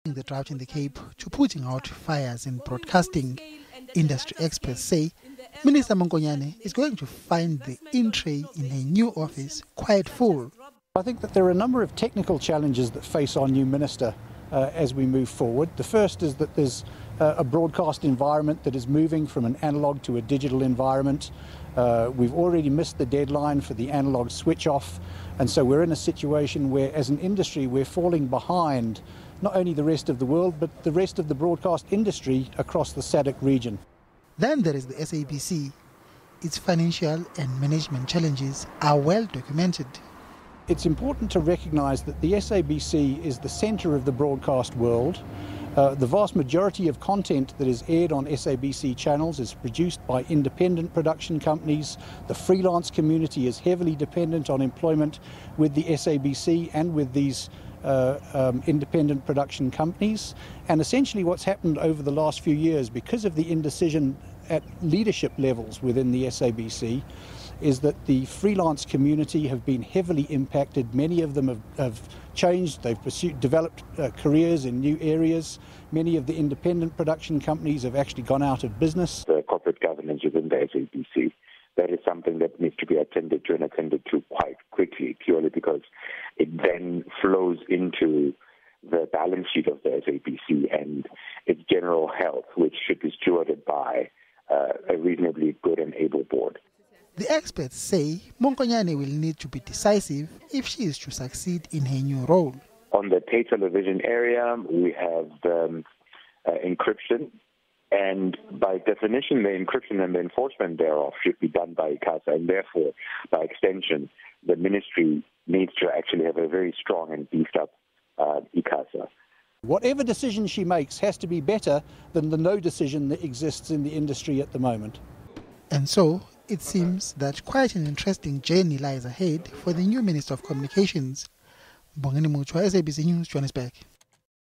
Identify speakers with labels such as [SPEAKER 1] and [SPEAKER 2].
[SPEAKER 1] The drought in the Cape to putting out fires in broadcasting. Industry experts say Minister Monkonyane is going to find the in-tray in a new office quite full.
[SPEAKER 2] I think that there are a number of technical challenges that face our new minister as we move forward. The first is that there's a broadcast environment that is moving from an analogue to a digital environment. We've already missed the deadline for the analogue switch off, and so we're in a situation where as an industry we're falling behind not only the rest of the world but the rest of the broadcast industry across the SADC region.
[SPEAKER 1] Then there is the SABC. Its financial and management challenges are well documented.
[SPEAKER 2] It's important to recognise that the SABC is the centre of the broadcast world. The vast majority of content that is aired on SABC channels is produced by independent production companies. The freelance community is heavily dependent on employment with the SABC and with these independent production companies. And essentially what's happened over the last few years, because of the indecision at leadership levels within the SABC, is that the freelance community have been heavily impacted. Many of them have changed, they've developed careers in new areas. Many of the independent production companies have actually gone out of business.
[SPEAKER 3] The corporate governance within the SABC, that is something that needs to be attended to quite quickly, purely because it then flows into the balance sheet of the SABC and its general health, which should be stewarded by a reasonably good and able board.
[SPEAKER 1] The experts say Monkonyane will need to be decisive if she is to succeed in her new role.
[SPEAKER 3] On the pay television area, we have encryption, and by definition, the encryption and the enforcement thereof should be done by impasse, and therefore, by extension, the ministry needs to actually have a very strong and beefed up impasse.
[SPEAKER 2] Whatever decision she makes has to be better than the no decision that exists in the industry at the moment.
[SPEAKER 1] And so, it seems that quite an interesting journey lies ahead for the new Minister of Communications. Bongani Muchwa, SABC News, Johannesburg.